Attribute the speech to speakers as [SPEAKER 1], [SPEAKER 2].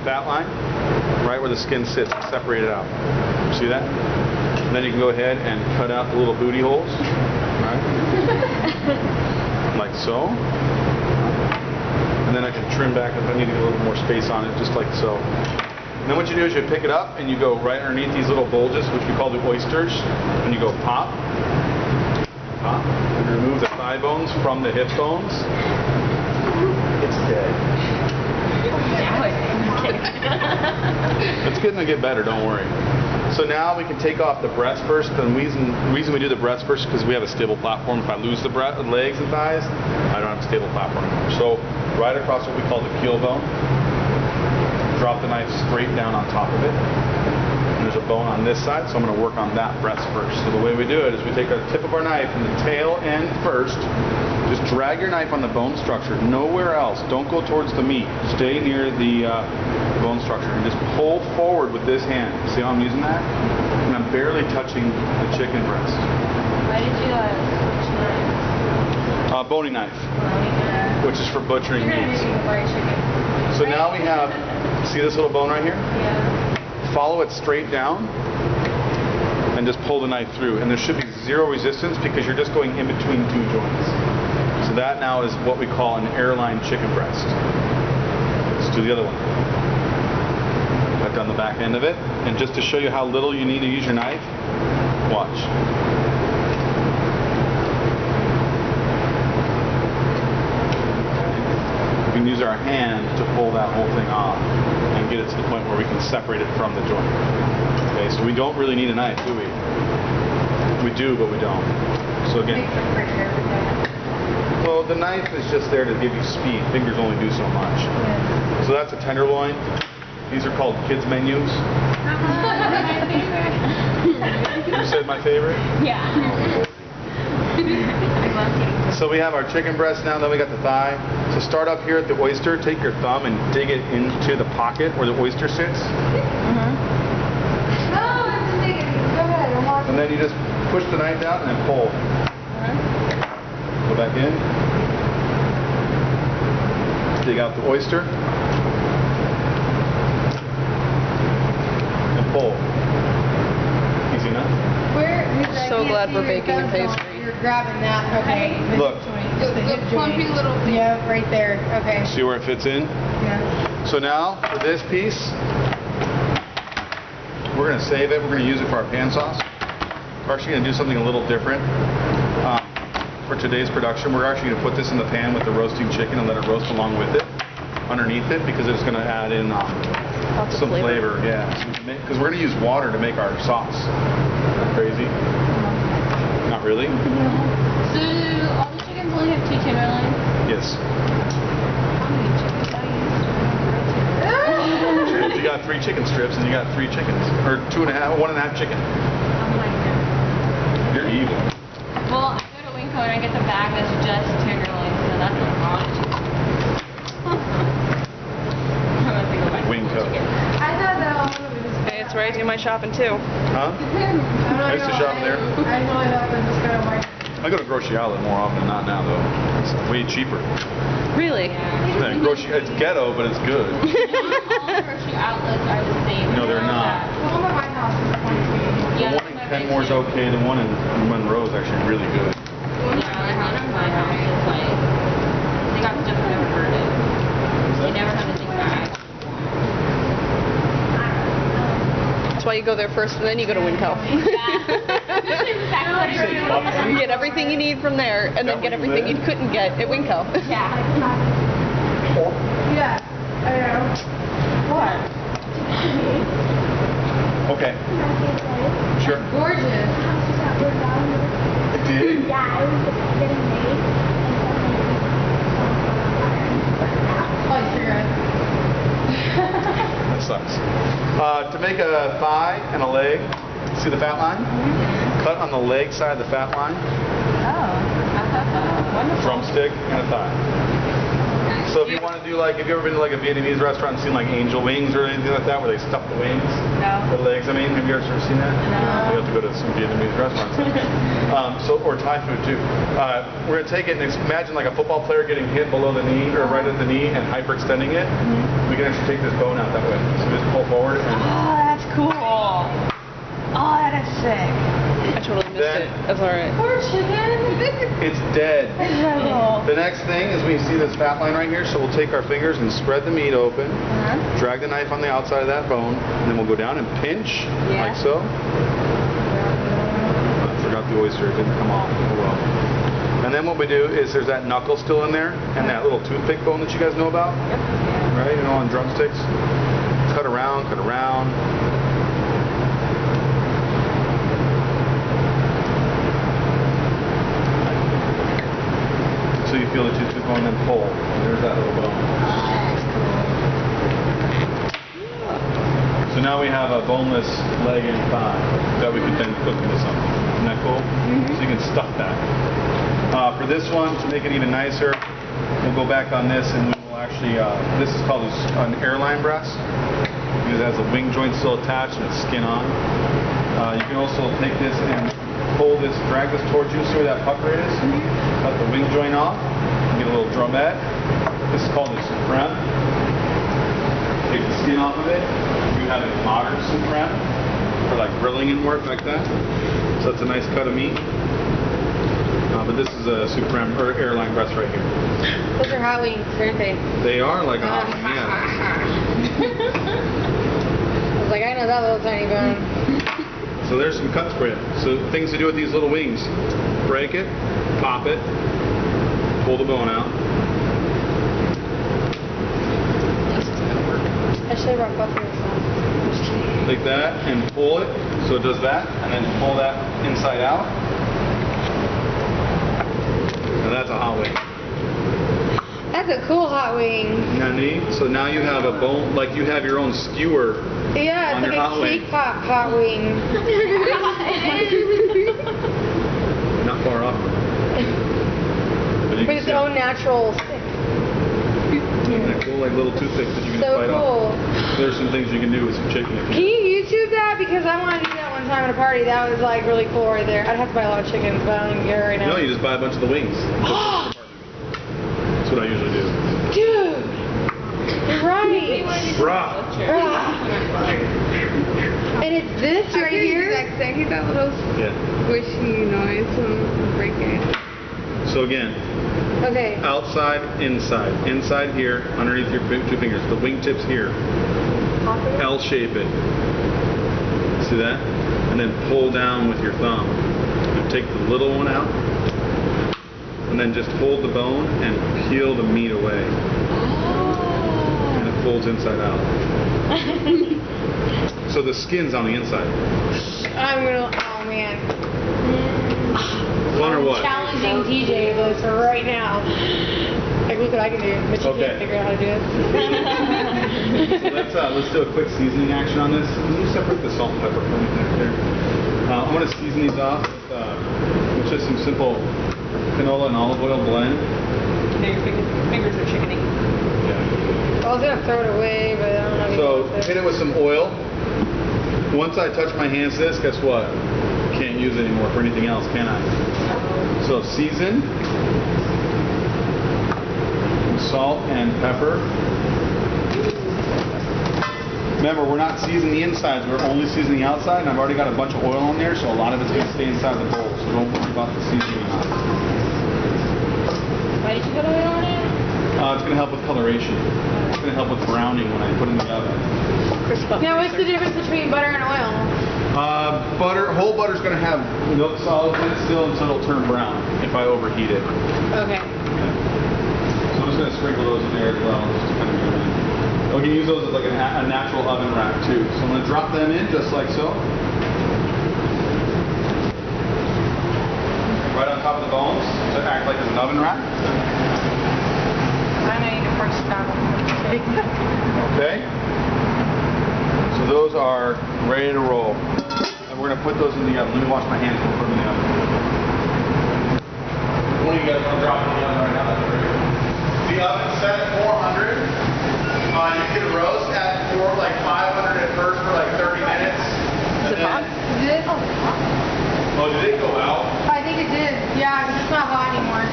[SPEAKER 1] fat line, right where the skin sits, and separate it out. See that? And then you can go ahead and cut out the little booty holes, right? Like so. And then I can trim back if I need to get a little more space on it, just like so. And then what you do is you pick it up and you go right underneath these little bulges, which we call the oysters, and you go pop, pop, and remove the thigh bones from the hip bones. It's dead. It's going to get better, don't worry. So now we can take off the breast first. The reason we do the breast first is because we have a stable platform. If I lose the legs and thighs, I don't have a stable platform anymore. So right across what we call the keel bone, drop the knife straight down on top of it. And there's a bone on this side, so I'm going to work on that breast first. So the way we do it is we take the tip of our knife and the tail end first. Just drag your knife on the bone structure, nowhere else. Don't go towards the meat. Stay near the bone structure and just pull forward with this hand. See how I'm using that? And I'm barely touching the chicken breast.
[SPEAKER 2] Why did you switch knives?
[SPEAKER 1] Boning knife, which is for butchering meats.
[SPEAKER 2] Chicken.
[SPEAKER 1] So now we have, see this little bone right here?
[SPEAKER 2] Yeah.
[SPEAKER 1] Follow it straight down and just pull the knife through. And there should be zero resistance because you're just going in between two joints. So that now is what we call an airline chicken breast. Let's do the other one. I've done the back end of it. And just to show you how little you need to use your knife, watch. We can use our hand to pull that whole thing off and get it to the point where we can separate it from the joint. Okay, so we don't really need a knife, do we? We do, but we don't. So again, well, the knife is just there to give you speed. Fingers only do so much. So that's a tenderloin. These are called kids menus.
[SPEAKER 2] My favorite.
[SPEAKER 1] You said my favorite?
[SPEAKER 2] Yeah. I love kidding.
[SPEAKER 1] So we have our chicken breast now, then we got the thigh. So start up here at the oyster, take your thumb and dig it into the pocket where the oyster sits. And then you just push the knife down and then pull. Go back in. Dig out the oyster. And pull. Easy enough?
[SPEAKER 3] So glad we're baking a pastry.
[SPEAKER 4] You're grabbing that, okay.
[SPEAKER 1] Look.
[SPEAKER 4] The clumpy little thing. Yeah, right there. Okay.
[SPEAKER 1] See where it fits in?
[SPEAKER 4] Yeah.
[SPEAKER 1] So now, for this piece, we're going to save it. We're going to use it for our pan sauce. We're actually going to do something a little different. For today's production, we're actually going to put this in the pan with the roasting chicken and let it roast along with it, underneath it, because it's going to add in some flavor. Yeah, because we're going to use water to make our sauce. Crazy? Not really?
[SPEAKER 2] So all the chickens only have 2 tenderloins?
[SPEAKER 1] Yes.
[SPEAKER 2] How many chickens do I use?
[SPEAKER 1] You got 3 chicken strips and you got 3 chickens, or 1.5 chicken.
[SPEAKER 2] Oh my goodness.
[SPEAKER 1] You're evil.
[SPEAKER 2] Well, I go to Winco and I get the bag that's just tenderloins, so that's a lot of chicken. I'm gonna think about
[SPEAKER 1] Winco.
[SPEAKER 4] I thought that all of it was
[SPEAKER 3] Hey, it's where I do my shopping too.
[SPEAKER 1] Huh? I used to shop there.
[SPEAKER 4] I really thought it was kind of like...
[SPEAKER 1] I go to Grocery Outlet more often than not now, though. It's way cheaper.
[SPEAKER 3] Really?
[SPEAKER 1] Yeah, it's ghetto, but it's good.
[SPEAKER 2] all the grocery outlets are the same.
[SPEAKER 1] No, they're not.
[SPEAKER 4] The one at my house is 22.
[SPEAKER 2] Yeah,
[SPEAKER 1] The one in Kenmore is okay. The one in Monroe is actually really good.
[SPEAKER 2] Yeah, the house in my house is like, they got stuff I've never heard of. They never have anything bad.
[SPEAKER 3] That's why you go there first and then you go to Winco. You get everything you need from there and then get everything you couldn't get at Winco.
[SPEAKER 2] Yeah.
[SPEAKER 4] Yeah, I know. What?
[SPEAKER 1] Okay. Sure.
[SPEAKER 4] Gorgeous.
[SPEAKER 1] It did?
[SPEAKER 5] Yeah, it was getting made.
[SPEAKER 4] Oh, cigarette.
[SPEAKER 1] That sucks. To make a thigh and a leg, see the fat line? Cut on the leg side of the fat line.
[SPEAKER 2] Oh, wonderful.
[SPEAKER 1] Drumstick and a thigh. So if you want to do like, have you ever been to like a Vietnamese restaurant and seen like angel wings or anything like that, where they stuff the wings?
[SPEAKER 2] No.
[SPEAKER 1] The legs, I mean, have you ever seen that?
[SPEAKER 2] No.
[SPEAKER 1] You have to go to some Vietnamese restaurants. Or Thai food too. We're gonna take it and imagine like a football player getting hit below the knee or right at the knee and hyperextending it. We can actually take this bone out that way. So just pull forward and
[SPEAKER 3] Oh, that's cool. Oh, that is sick. I totally missed it. That's alright.
[SPEAKER 4] Poor chicken.
[SPEAKER 1] it's dead.
[SPEAKER 3] That's so cool.
[SPEAKER 1] The next thing is we see this fat line right here, so we'll take our fingers and spread the meat open, drag the knife on the outside of that bone, and then we'll go down and pinch, like so. I forgot the oyster, it didn't come off. Oh well. And then what we do is there's that knuckle still in there, and that little toothpick bone that you guys know about, right? You know, on drumsticks. Cut around, cut around. So you feel the toothpick bone and then pull. There's that little bone. So now we have a boneless leg and thigh that we could then cook into something. Isn't that cool? So you can stuff that. For this one, to make it even nicer, we'll go back on this and we will actually, this is called an airline breast because it has a wing joint still attached and it's skin on. You can also take this and pull this, drag this towards you, see where that pucker is? Cut the wing joint off, and get a little drumette. This is called a supreme. Take the skin off of it. You have a modern supreme for like grilling and work like that. So it's a nice cut of meat. But this is a supreme or airline breast right here.
[SPEAKER 4] Those are hot wings, aren't they?
[SPEAKER 1] They are like a hot one, yeah.
[SPEAKER 4] I was like, I know that little tiny bone.
[SPEAKER 1] So there's some cuts for you. So things to do with these little wings. Break it, pop it, pull the bone out.
[SPEAKER 4] I should have brought buffalo sauce.
[SPEAKER 1] Like that and pull it. So it does that and then pull that inside out. Now that's a hot wing.
[SPEAKER 4] That's a cool hot wing.
[SPEAKER 1] Isn't that neat? So now you have a bone, like you have your own skewer.
[SPEAKER 4] Yeah,
[SPEAKER 1] on
[SPEAKER 4] it's
[SPEAKER 1] your
[SPEAKER 4] like
[SPEAKER 1] hot
[SPEAKER 4] a
[SPEAKER 1] wing.
[SPEAKER 4] cake pop hot wing.
[SPEAKER 1] Not far off. But you
[SPEAKER 4] With
[SPEAKER 1] can
[SPEAKER 4] its
[SPEAKER 1] see
[SPEAKER 4] own natural stick.
[SPEAKER 1] Isn't that cool? Like little toothpicks that you can
[SPEAKER 4] So
[SPEAKER 1] bite
[SPEAKER 4] cool.
[SPEAKER 1] off. There's some things you can do with some chicken.
[SPEAKER 4] Can you YouTube that? Because I want to do that one time at a party. That was like really cool right there. I'd have to buy a lot of chickens, but I don't get it right now.
[SPEAKER 1] No, you just buy a bunch of the wings. That's what I usually do.
[SPEAKER 4] Dude! You're right!
[SPEAKER 1] Bruh.
[SPEAKER 4] And it's this right here?
[SPEAKER 5] Exactly that little
[SPEAKER 1] Yeah.
[SPEAKER 5] squishy noise when breaking it.
[SPEAKER 1] So again,
[SPEAKER 4] Okay.
[SPEAKER 1] outside, inside. Inside here, underneath your two fingers. The wingtips here. L shape it. See that? And then pull down with your thumb. And take the little one out. And then just hold the bone and peel the meat away. And it folds inside out. So the skin's on the inside.
[SPEAKER 4] I'm gonna, oh man.
[SPEAKER 1] Fun or what?
[SPEAKER 4] Challenging TJ this right now. Like, look what I can do, but you
[SPEAKER 1] Okay.
[SPEAKER 4] can't figure out how to do it.
[SPEAKER 1] So let's do a quick seasoning action on this. Can you separate the salt and pepper from me there? I'm going to season these off with just some simple canola and olive oil blend.
[SPEAKER 3] Your fingers are chickeny.
[SPEAKER 1] Yeah.
[SPEAKER 4] I was gonna throw it away, but I don't know. if you
[SPEAKER 1] So
[SPEAKER 4] want to.
[SPEAKER 1] hit it with some oil. Once I touch my hands to this, guess what? Can't use it anymore for anything else, can I? So season, salt and pepper. Remember, we're not seasoning the insides, we're only seasoning the outside, and I've already got a bunch of oil on there, so a lot of it's going to stay inside the bowl, so don't worry about the seasoning.
[SPEAKER 2] Why did you put oil on it?
[SPEAKER 1] It's going to help with coloration. It's going to help with browning when I put it in the oven.
[SPEAKER 4] Now, what's the difference between butter and oil?
[SPEAKER 1] Whole butter's going to have milk solids in it still until it'll turn brown if I overheat it.
[SPEAKER 4] Okay.
[SPEAKER 1] So I'm just going to sprinkle those in there as well, just to kind of get them in. We can use those as like a natural oven rack too. So I'm going to drop them in just like so. Right on top of the bones to act like an oven rack.
[SPEAKER 3] I need to first stop.
[SPEAKER 1] Okay. So those are ready to roll. And we're going to put those in the oven. Let me wash my hands and put them in the oven. One of you guys want to drop it in the oven right now? That'd be great. the oven set at 400. You can roast at like 500 at first for like 30 minutes.
[SPEAKER 3] Is it hot?
[SPEAKER 4] Is it? Oh,
[SPEAKER 1] Oh, did it go out?
[SPEAKER 4] I think it did. Yeah, 'cause it's not hot anymore.